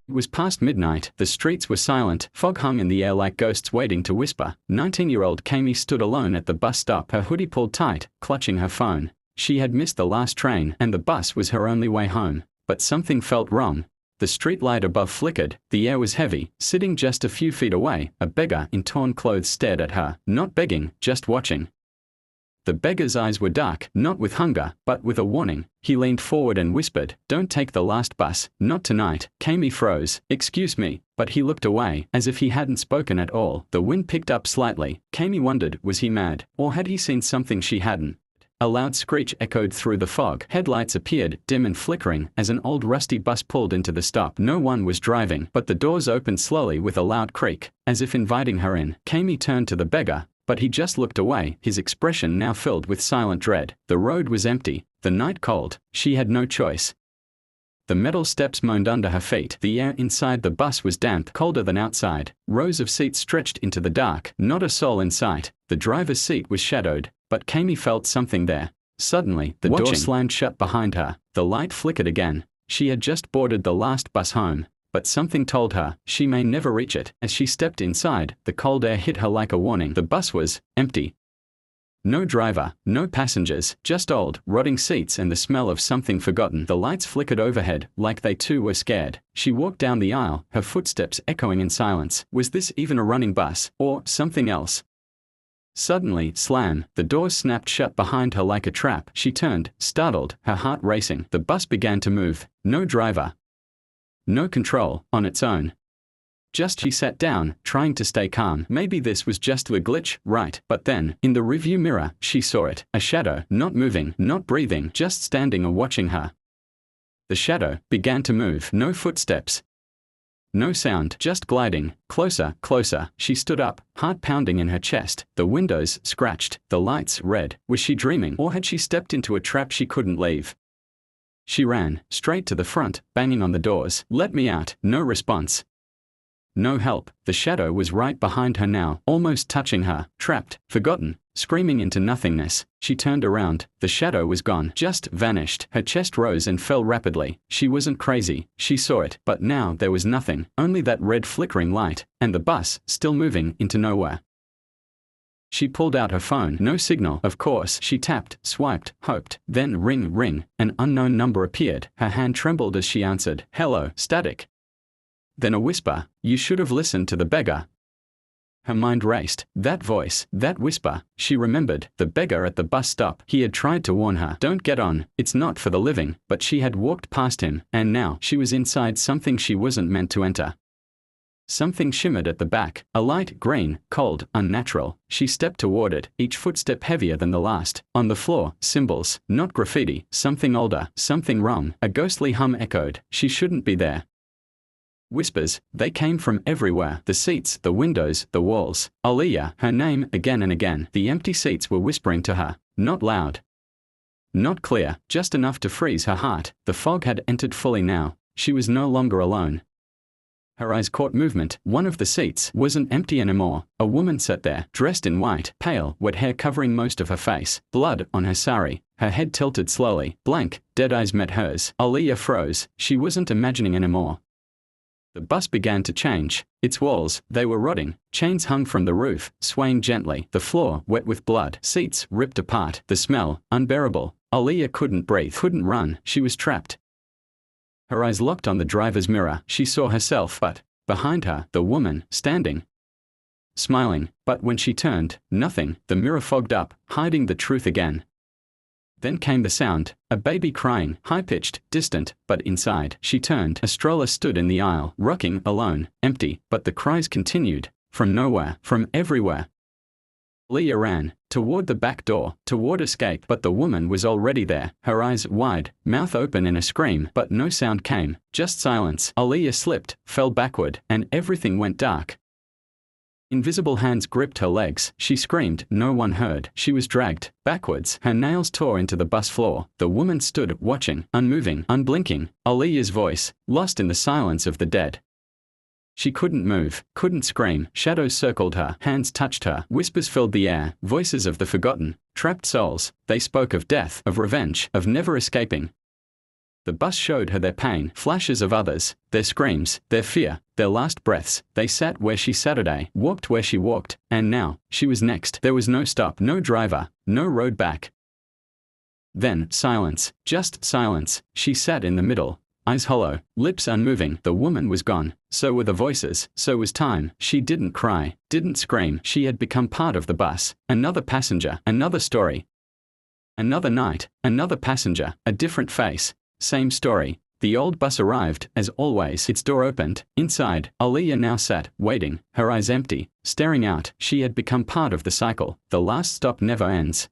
It was past midnight, the streets were silent, fog hung in the air like ghosts waiting to whisper. 19-year-old Kami stood alone at the bus stop, her hoodie pulled tight, clutching her phone. She had missed the last train, and the bus was her only way home. But something felt wrong. The street light above flickered, the air was heavy. Sitting just a few feet away, a beggar in torn clothes stared at her, not begging, just watching. The beggar's eyes were dark, not with hunger, but with a warning. He leaned forward and whispered, "Don't take the last bus, not tonight." Kami froze. "Excuse me," but he looked away, as if he hadn't spoken at all. The wind picked up slightly. Kami wondered, was he mad, or had he seen something she hadn't? A loud screech echoed through the fog. Headlights appeared, dim and flickering, as an old rusty bus pulled into the stop. No one was driving, but the doors opened slowly with a loud creak, as if inviting her in. Kami turned to the beggar, but he just looked away, his expression now filled with silent dread. The road was empty, the night cold. She had no choice. The metal steps moaned under her feet. The air inside the bus was damp, colder than outside. Rows of seats stretched into the dark, not a soul in sight. The driver's seat was shadowed, but Kami felt something there. Suddenly, the door slammed shut behind her. The light flickered again. She had just boarded the last bus home, but something told her she may never reach it. As she stepped inside, the cold air hit her like a warning. The bus was empty. No driver, no passengers, just old, rotting seats and the smell of something forgotten. The lights flickered overhead, like they too were scared. She walked down the aisle, her footsteps echoing in silence. Was this even a running bus, or something else? Suddenly, slam, the doors snapped shut behind her like a trap. She turned, startled, her heart racing. The bus began to move. No driver. No control, on its own. Just she sat down, trying to stay calm. Maybe this was just a glitch, right? But then, in the rearview mirror, she saw it. A shadow, not moving, not breathing, just standing and watching her. The shadow began to move. No footsteps. No sound, just gliding, closer, closer. She stood up, heart pounding in her chest. The windows scratched, the lights red. Was she dreaming, or had she stepped into a trap she couldn't leave? She ran, straight to the front, banging on the doors. "Let me out." No response. No help. The shadow was right behind her now, almost touching her. Trapped, forgotten, screaming into nothingness. She turned around. The shadow was gone, just vanished. Her chest rose and fell rapidly. She wasn't crazy. She saw it, but now there was nothing, only that red flickering light, and the bus, still moving into nowhere. She pulled out her phone. No signal, of course. She tapped, swiped, hoped. Then ring, ring. An unknown number appeared. Her hand trembled as she answered. "Hello." Static. Then a whisper. "You should have listened to the beggar." Her mind raced. That voice, that whisper. She remembered the beggar at the bus stop. He had tried to warn her. "Don't get on, it's not for the living." But she had walked past him, and now she was inside something she wasn't meant to enter. Something shimmered at the back, a light green, cold, unnatural. She stepped toward it, each footstep heavier than the last. On the floor, symbols, not graffiti, something older, something wrong. A ghostly hum echoed. She shouldn't be there. Whispers, they came from everywhere. The seats, the windows, the walls. Aliyah, her name, again and again. The empty seats were whispering to her. Not loud. Not clear, just enough to freeze her heart. The fog had entered fully now. She was no longer alone. Her eyes caught movement. One of the seats wasn't empty anymore. A woman sat there, dressed in white, pale, wet hair covering most of her face, blood on her sari. Her head tilted slowly. Blank, dead eyes met hers. Aliyah froze. She wasn't imagining anymore. The bus began to change. Its walls, they were rotting. Chains hung from the roof, swaying gently. The floor, wet with blood. Seats, ripped apart. The smell, unbearable. Aliyah couldn't breathe, couldn't run. She was trapped. Her eyes locked on the driver's mirror. She saw herself, but behind her, the woman, standing, smiling. But when she turned, nothing. The mirror fogged up, hiding the truth again. Then came the sound, a baby crying, high-pitched, distant, but inside. She turned. A stroller stood in the aisle, rocking, alone, empty, but the cries continued, from nowhere, from everywhere. Leah ran, toward the back door, toward escape, but the woman was already there, her eyes wide, mouth open in a scream, but no sound came, just silence. Aliyah slipped, fell backward, and everything went dark. Invisible hands gripped her legs. She screamed. No one heard. She was dragged backwards. Her nails tore into the bus floor. The woman stood, watching, unmoving, unblinking. Aliyah's voice, lost in the silence of the dead. She couldn't move, couldn't scream. Shadows circled her. Hands touched her. Whispers filled the air. Voices of the forgotten, trapped souls. They spoke of death, of revenge, of never escaping. The bus showed her their pain, flashes of others, their screams, their fear, their last breaths. They sat where she sat today, walked where she walked, and now, she was next. There was no stop, no driver, no road back. Then, silence, just silence. She sat in the middle, eyes hollow, lips unmoving. The woman was gone. So were the voices, so was time. She didn't cry, didn't scream. She had become part of the bus. Another passenger, another story. Another night, another passenger, a different face. Same story. The old bus arrived, as always. Its door opened. Inside, Aaliyah now sat, waiting, her eyes empty, staring out. She had become part of the cycle. The last stop never ends.